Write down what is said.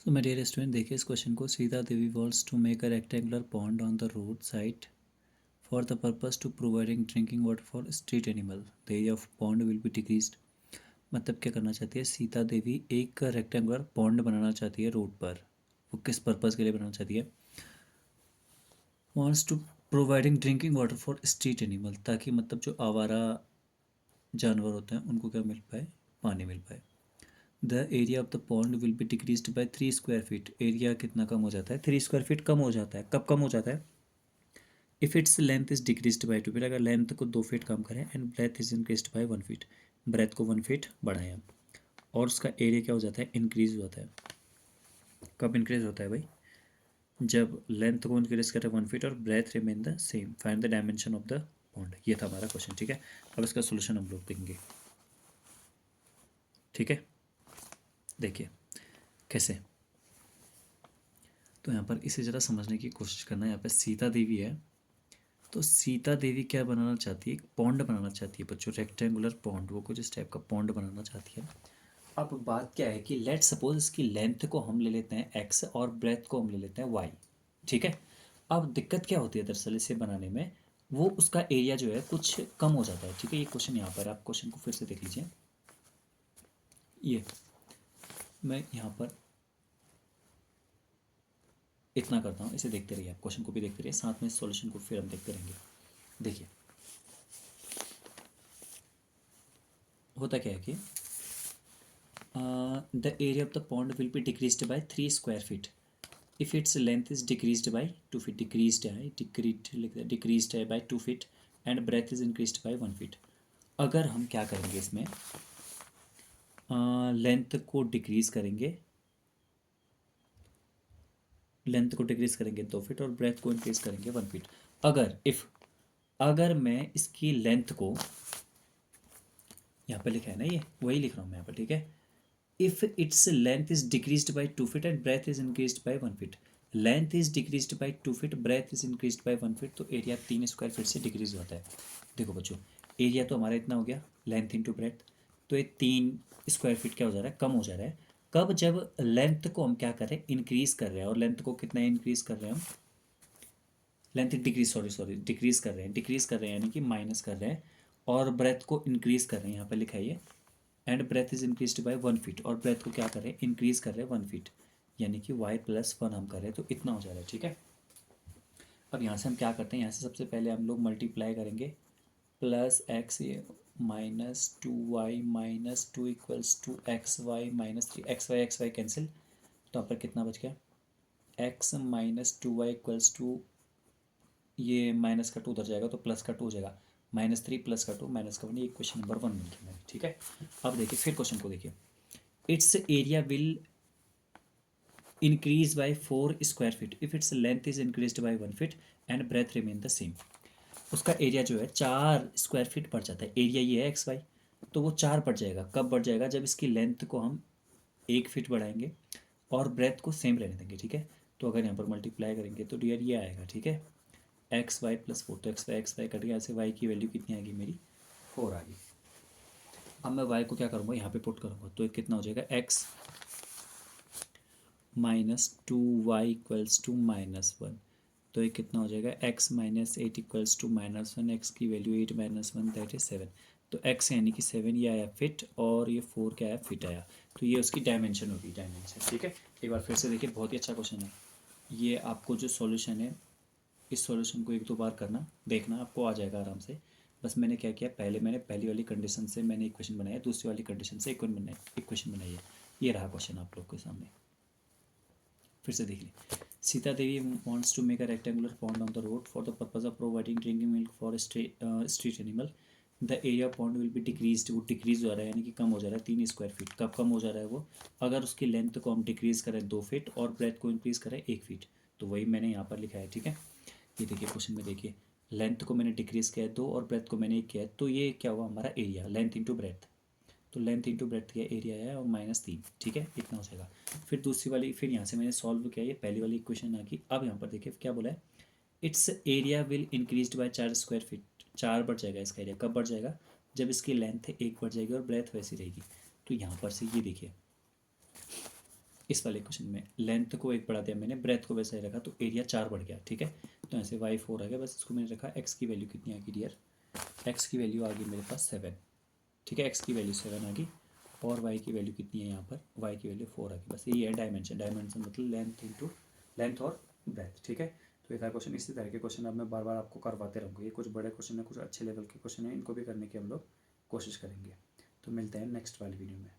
तो मेरे dear student, देखिए इस क्वेश्चन को। Sita Devi wants to make a rectangular pond on the road side for the purpose to providing drinking water for street animal. The area of pond will be decreased. मतलब क्या करना चाहती है सीता देवी? एक रेक्टेंगुलर पॉन्ड बनाना चाहती है रोड पर। वो किस पर्पस के लिए बनाना चाहती है? Wants to providing drinking water for street animal, ताकि मतलब जो आवारा जानवर होते हैं उनको क्या मिल पाए? पानी मिल पाए। The area of the pond will be decreased by 3 square feet. Area कितना कम हो जाता है? 3 स्क्वायर फीट कम हो जाता है। कब कम हो जाता है? If its length is decreased by 2 feet. अगर लेंथ को 2 फीट कम करें and breadth is increased by 1 feet, breadth को 1 फीट बढ़ाएं हम, और उसका एरिया क्या हो जाता है? इंक्रीज हो जाता है। कब इंक्रीज होता है भाई? जब लेंथ को इंक्रीज करें 1 फीट और breadth remain the same. Find the dimension of the pond. ये था हमारा क्वेश्चन, ठीक है। अब इसका सोल्यूशन हम लोग देंगे, ठीक है। देखिए कैसे। तो यहाँ पर इसे ज़रा समझने की कोशिश करना। यहाँ पर सीता देवी है, तो सीता देवी क्या बनाना चाहती है? एक पॉन्ड बनाना चाहती है बच्चों, रेक्टेंगुलर पॉन्ड। वो कुछ इस टाइप का पॉन्ड बनाना चाहती है। अब बात क्या है कि लेट सपोज इसकी लेंथ को हम ले लेते हैं एक्स और ब्रेथ को हम ले लेते हैं वाई, ठीक है। अब दिक्कत क्या होती है दरअसल इसे बनाने में? वो उसका एरिया जो है कुछ कम हो जाता है, ठीक है। ये क्वेश्चन यहाँ पर, आप क्वेश्चन को फिर से देख लीजिए। ये मैं यहाँ पर इतना करता हूँ, इसे देखते रहिए, आप क्वेश्चन को भी देखते रहिए, साथ में सॉल्यूशन को फिर हम देखते रहेंगे। देखिए होता क्या है कि the area of the pond will be decreased by 3 square feet if its length is decreased by 2 feet. Decreased है, डिक्रीज लिख डिक्रीज्ड है बाय 2 feet and breadth is increased by 1 feet. अगर हम क्या करेंगे इसमें, लेंथ को डिक्रीज करेंगे, लेंथ को डिक्रीज करेंगे 2 फीट और ब्रेथ को इंक्रीज करेंगे 1 फीट। अगर इफ, अगर मैं इसकी लेंथ को, यहाँ पे लिखा है ना, ये वही लिख रहा हूँ मैं यहाँ पर, ठीक है। If its length is decreased by 2 feet and breadth is increased by 1 feet. Length is decreased by 2 feet, breadth is increased by 1 feet, तो एरिया 3 स्क्वायर फीट से डिक्रीज होता है। देखो बच्चों, एरिया तो हमारा इतना हो गया, लेंथ इंटू ब्रेथ, तो ये 3 स्क्वायर फीट क्या हो जा रहा है? कम हो जा रहा है। कब? जब लेंथ को हम क्या कर रहे हैं? इंक्रीज कर रहे हैं। और लेंथ को कितना इंक्रीज कर रहे हैं हम? लेंथ डिक्रीज, सॉरी डिक्रीज कर रहे हैं, डिक्रीज कर रहे हैं यानी कि माइनस कर रहे हैं। और ब्रेथ को इंक्रीज कर रहे हैं, यहाँ पर लिखा है ये, and breadth is increase by 1 feet, और ब्रेथ को क्या कर रहे हैं? इंक्रीज कर रहे हैं 1 फीट, यानी कि y+1 हम कर रहे हैं, तो इतना हो जा रहा है, ठीक है। अब यहाँ से हम क्या करते हैं? यहाँ से सबसे पहले हम लोग मल्टीप्लाई करेंगे, plus x -2y -2 equals to x y-3। X y cancel, तो यहाँ पर कितना बच गया? x -2y इक्वल्स टू, ये माइनस का 2 उधर जाएगा तो प्लस का 2 हो जाएगा, -3 प्लस का 2 माइनस का 1। ये क्वेश्चन नंबर 1 मिल गया मेरे, ठीक है। अब देखिए फिर क्वेश्चन को देखिए। It's area will increase by 4 square feet if its length is increased by 1 feet and breadth remain the same। उसका एरिया जो है 4 स्क्वायर फीट बढ़ जाता है। एरिया ये है एक्स वाई, तो वो 4 बढ़ जाएगा। कब बढ़ जाएगा? जब इसकी लेंथ को हम 1 फीट बढ़ाएंगे और ब्रेथ को सेम रहने देंगे, ठीक है। तो अगर यहाँ पर मल्टीप्लाई करेंगे तो डियर ये आएगा, ठीक है, XY+4। तो एक्स वाई कट गया, ऐसे वाई की वैल्यू कितनी आ गई मेरी? 4 आ गई। अब मैं वाई को क्या करूँगा? यहाँ पे पुट करूँगा, तो कितना हो जाएगा? x -2y equals to -1। तो ये कितना हो जाएगा? x -8 equals to -1। x की वैल्यू 8 -1 दैट इज 7। तो x यानी कि 7 ये आया फिट, और ये 4 क्या आया? फिट आया। तो ये उसकी डायमेंशन होगी, डायमेंशन, ठीक है। एक बार फिर से देखिए, बहुत ही अच्छा क्वेश्चन है ये। आपको जो सॉल्यूशन है, इस सॉल्यूशन को 1-2 बार करना, देखना आपको आ जाएगा आराम से। बस मैंने क्या किया, पहले मैंने पहली वाली कंडीशन से मैंने इक्वेशन बनाया, दूसरी वाली कंडीशन से इक्वेशन बनाई है। ये रहा क्वेश्चन आप लोग के सामने, फिर से देख ली। Sita Devi wants to make a rectangular pond on the road for the purpose of providing drinking milk for a street animal. The area of pond will be decreased। वो डिक्रीज हो रहा है यानी कि कम हो जा रहा है 3 स्क्वायर फीट। कब कम हो जा रहा है वो? अगर उसकी लेंथ को हम डिक्रीज करें 2 फीट और ब्रेथ को इंक्रीज करें 1 फीट। तो वही मैंने यहाँ पर लिखा है, ठीक है। ये देखिए क्वेश्चन में, देखिए लेंथ को मैंने डिक्रीज किया है 2 और ब्रेथ को मैंने 1 किया है, तो ये क्या हुआ हमारा? Area, length into breadth. तो लेंथ इंटू ब्रेथ का एरिया है और -3, ठीक है, इतना हो जाएगा। फिर दूसरी वाली, फिर यहाँ से मैंने सॉल्व किया, ये पहली वाली इक्वेशन आ गई। अब यहाँ पर देखिए क्या बोला है, it's area will increase by 4 square feet. 4 बढ़ जाएगा इसका एरिया। कब बढ़ जाएगा? जब इसकी लेंथ 1 बढ़ जाएगी और ब्रेथ वैसी रहेगी। तो यहाँ पर से ये देखिए, इस वाले क्वेश्चन में लेंथ को 1 बढ़ा दिया मैंने, ब्रेथ को वैसे ही रखा, तो एरिया 4 बढ़ गया। ठीक है, तो ऐसे y 4 आ गया। बस इसको मैंने रखा, x की वैल्यू कितनी आ गई डियर, x की वैल्यू आ गई मेरे पास 7। ठीक है, x की वैल्यू 7 आ गई, और y की वैल्यू कितनी है यहाँ पर, y की वैल्यू 4 आ गई। बस यही है डायमेंशन। डायमेंशन मतलब लेंथ इंटू लेंथ और ब्रेथ। ठीक है, तो ये था क्वेश्चन। इसी तरह के क्वेश्चन अब मैं बार बार आपको करवाते रहूँगा। ये कुछ बड़े क्वेश्चन है, कुछ अच्छे लेवल के क्वेश्चन है, इनको भी करने की हम लोग कोशिश करेंगे। तो मिलते हैं नेक्स्ट वाली वीडियो में।